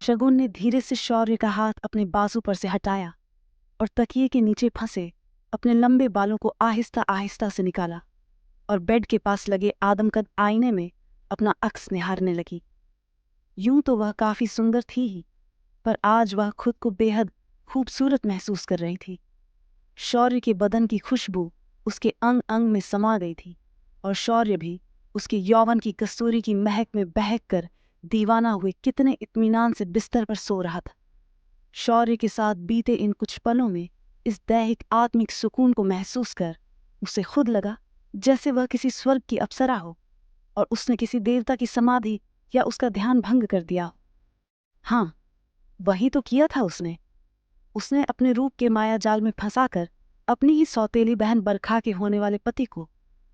शगुन ने धीरे से शौर्य का हाथ अपने बाजू पर से हटाया और तकिए के नीचे फंसे अपने लंबे बालों को आहिस्ता आहिस्ता से निकाला और बेड के पास लगे आदमकद आईने में अपना अक्स निहारने लगी। यूं तो वह काफी सुंदर थी ही, पर आज वह खुद को बेहद खूबसूरत महसूस कर रही थी। शौर्य के बदन की खुशबू उसके अंग अंग में समा गई थी और शौर्य भी उसके यौवन की कस्तूरी की महक में बहक कर दीवाना हुए कितने इत्मीनान से बिस्तर पर सो रहा था। शौर्य के साथ बीते इन कुछ पलों में इस दैहिक आत्मिक सुकून को महसूस कर उसे खुद लगा जैसे वह किसी स्वर्ग की अप्सरा हो और उसने किसी देवता की समाधि या उसका ध्यान भंग कर दिया। हाँ, वही तो किया था उसने अपने रूप के माया जाल में फंसाकर अपनी ही सौतेली बहन बरखा के होने वाले पति को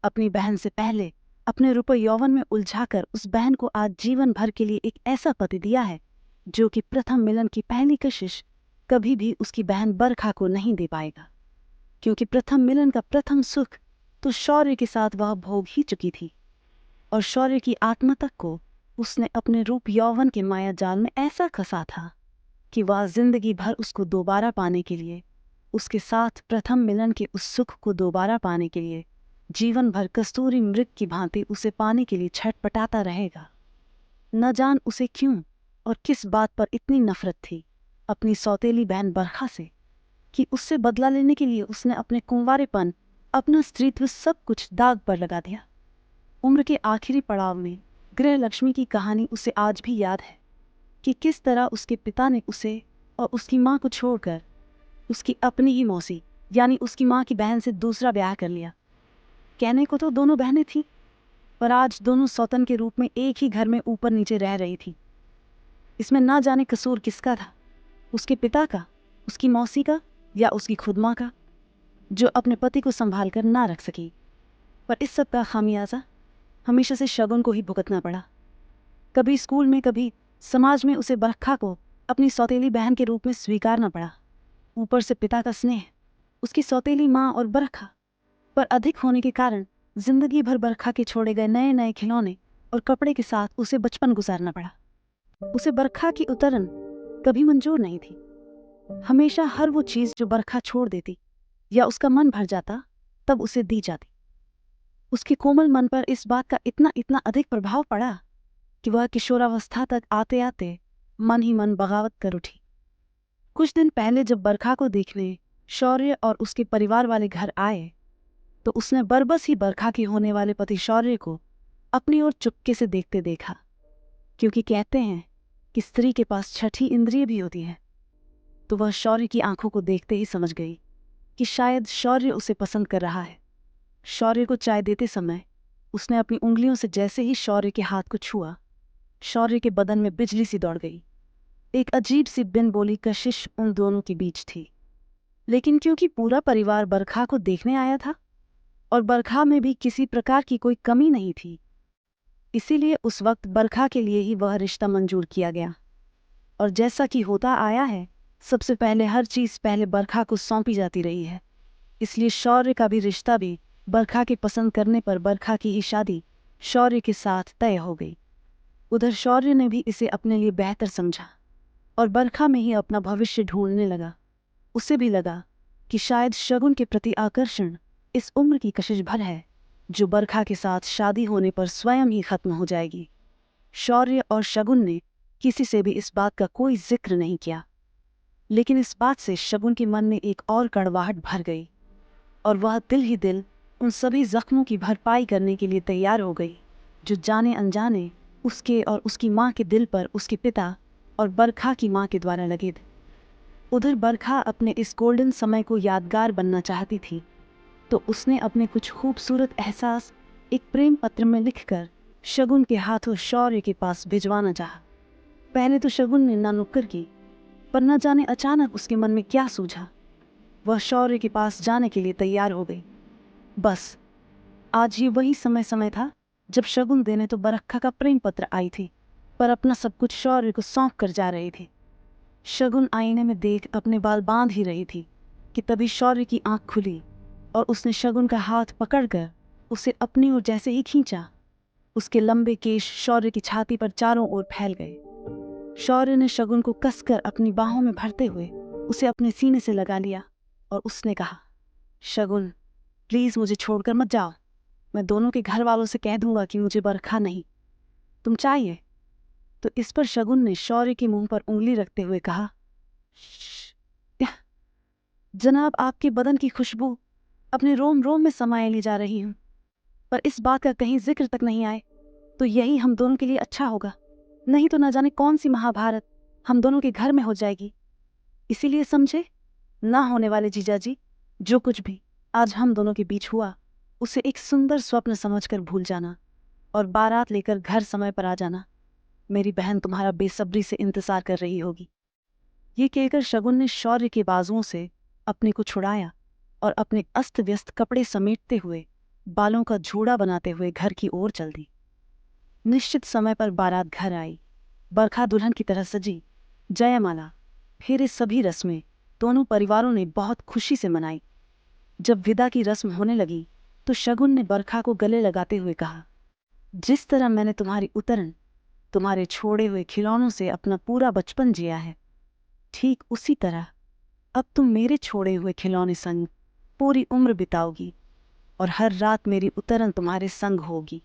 अपनी बहन से पहले अपने रूप यौवन में उलझाकर उस बहन को आज जीवन भर के लिए एक ऐसा पति दिया है जो कि प्रथम मिलन की पहली कशिश कभी भी उसकी बहन बरखा को नहीं दे पाएगा, क्योंकि प्रथम मिलन का प्रथम सुख तो शौर्य के साथ वह भोग ही चुकी थी और शौर्य की आत्मा तक को उसने अपने रूप यौवन के माया जाल में ऐसा फंसा था कि वह जिंदगी भर उसको दोबारा पाने के लिए, उसके साथ प्रथम मिलन के उस सुख को दोबारा पाने के लिए जीवन भर कस्तूरी मृग की भांति उसे पाने के लिए छटपटाता रहेगा। न जान उसे क्यों और किस बात पर इतनी नफरत थी अपनी सौतेली बहन बरखा से कि उससे बदला लेने के लिए उसने अपने कुंवारेपन, अपना स्त्रीत्व सब कुछ दाग पर लगा दिया। उम्र के आखिरी पड़ाव में गृह लक्ष्मी की कहानी उसे आज भी याद है कि किस तरह उसके पिता ने उसे और उसकी माँ को छोड़कर उसकी अपनी ही मौसी यानी उसकी माँ की बहन से दूसरा ब्याह कर लिया। कहने को तो दोनों बहनें थीं, पर आज दोनों सौतन के रूप में एक ही घर में ऊपर नीचे रह रही थी। इसमें ना जाने कसूर किसका था, उसके पिता का, उसकी मौसी का या उसकी खुद माँ का, जो अपने पति को संभाल कर ना रख सकी। पर इस सब का खामियाजा हमेशा से शगुन को ही भुगतना पड़ा। कभी स्कूल में, कभी समाज में उसे बरखा को अपनी सौतेली बहन के रूप में स्वीकारना पड़ा। ऊपर से पिता का स्नेह, उसकी सौतेली माँ और बरखा पर अधिक होने के कारण जिंदगी भर बरखा के छोड़े गए नए नए खिलौने और कपड़े के साथ उसे बचपन गुजारना पड़ा। उसे बरखा की उतरन कभी मंजूर नहीं थी। हमेशा हर वो चीज जो बरखा छोड़ देती या उसका मन भर जाता तब उसे दी जाती। उसके कोमल मन पर इस बात का इतना इतना अधिक प्रभाव पड़ा कि वह किशोरावस्था तक आते आते मन ही मन बगावत कर उठी। कुछ दिन पहले जब बरखा को देखने शौर्य और उसके परिवार वाले घर आए तो उसने बरबस ही बरखा के होने वाले पति शौर्य को अपनी ओर चुपके से देखते देखा, क्योंकि कहते हैं कि स्त्री के पास छठी इंद्रिय भी होती है। तो वह शौर्य की आंखों को देखते ही समझ गई कि शायद शौर्य उसे पसंद कर रहा है। शौर्य को चाय देते समय उसने अपनी उंगलियों से जैसे ही शौर्य के हाथ को छुआ, शौर्य के बदन में बिजली सी दौड़ गई। एक अजीब सी बिन बोली कशिश उन दोनों के बीच थी, लेकिन क्योंकि पूरा परिवार बरखा को देखने आया था और बरखा में भी किसी प्रकार की कोई कमी नहीं थी, इसीलिए उस वक्त बरखा के लिए ही वह रिश्ता मंजूर किया गया। और जैसा कि होता आया है, सबसे पहले हर चीज पहले बरखा को सौंपी जाती रही है, इसलिए शौर्य का भी रिश्ता भी बरखा के पसंद करने पर बरखा की ही शादी शौर्य के साथ तय हो गई। उधर शौर्य ने भी इसे अपने लिए बेहतर समझा और बरखा में ही अपना भविष्य ढूंढने लगा। उसे भी लगा कि शायद शगुन के प्रति आकर्षण इस उम्र की कशिश भर है जो बरखा के साथ शादी होने पर स्वयं ही खत्म हो जाएगी। शौर्य और शगुन ने किसी से भी इस बात का कोई जिक्र नहीं किया, लेकिन इस बात से शगुन के मन में एक और कड़वाहट भर गई और वह दिल ही दिल उन सभी जख्मों की भरपाई करने के लिए तैयार हो गई जो जाने अनजाने उसके और उसकी माँ के दिल पर उसके पिता और बरखा की माँ के द्वारा लगे थे। उधर बरखा अपने इस गोल्डन समय को यादगार बनना चाहती थी, तो उसने अपने कुछ खूबसूरत एहसास एक प्रेम पत्र में लिखकर शगुन के हाथों शौर्य के पास भिजवाना चाहा। पहले तो शगुन ने ना नुक्कर की, पर न जाने अचानक उसके मन में क्या सूझा, वह शौर्य के पास जाने के लिए तैयार हो गई। बस आज ये वही समय था जब शगुन देने तो बरखा का प्रेम पत्र आई थी, पर अपना सब कुछ शौर्य को सौंप कर जा रही थी। शगुन आईने में देख अपने बाल बांध ही रही थी कि तभी शौर्य की आंख खुली और उसने शगुन का हाथ पकड़कर उसे अपनी ओर जैसे ही खींचा, उसके लंबे केश शौर्य की छाती पर चारों ओर फैल गए। शौर्य ने शगुन को कसकर अपनी बाहों में भरते हुए उसे अपने सीने से लगा लिया और उसने कहा, शगुन, प्लीज मुझे छोड़कर मत जाओ। मैं दोनों के घर वालों से कह दूंगा कि मुझे बरखा नहीं तुम चाहिए। तो इस पर शगुन ने शौर्य के मुंह पर उंगली रखते हुए कहा, जनाब, आपके बदन की खुशबू अपने रोम रोम में समाये ली जा रही हूं, पर इस बात का कहीं जिक्र तक नहीं आए तो यही हम दोनों के लिए अच्छा होगा, नहीं तो ना जाने कौन सी महाभारत हम दोनों के घर में हो जाएगी। इसीलिए समझे, ना होने वाले जीजाजी, जो कुछ भी आज हम दोनों के बीच हुआ उसे एक सुंदर स्वप्न समझकर भूल जाना और बारात लेकर घर समय पर आ जाना। मेरी बहन तुम्हारा बेसब्री से इंतजार कर रही होगी। ये कहकर शगुन ने शौर्य के बाजुओं से अपने को छुड़ाया और अपने अस्त व्यस्त कपड़े समेटते हुए बालों का झूड़ा बनाते हुए घर की ओर चल दी। निश्चित समय पर बारात घर आई। बरखा दुल्हन की तरह सजी, जयमाला, फेरे, सभी रस्में दोनों परिवारों ने बहुत खुशी से मनाई। जब विदा की रस्म होने लगी तो शगुन ने बरखा को गले लगाते हुए कहा, जिस तरह मैंने तुम्हारी उतरन, तुम्हारे छोड़े हुए खिलौनों से अपना पूरा बचपन जिया है, ठीक उसी तरह अब तुम मेरे छोड़े हुए खिलौने संग पूरी उम्र बिताओगी और हर रात मेरी उतरन तुम्हारे संग होगी।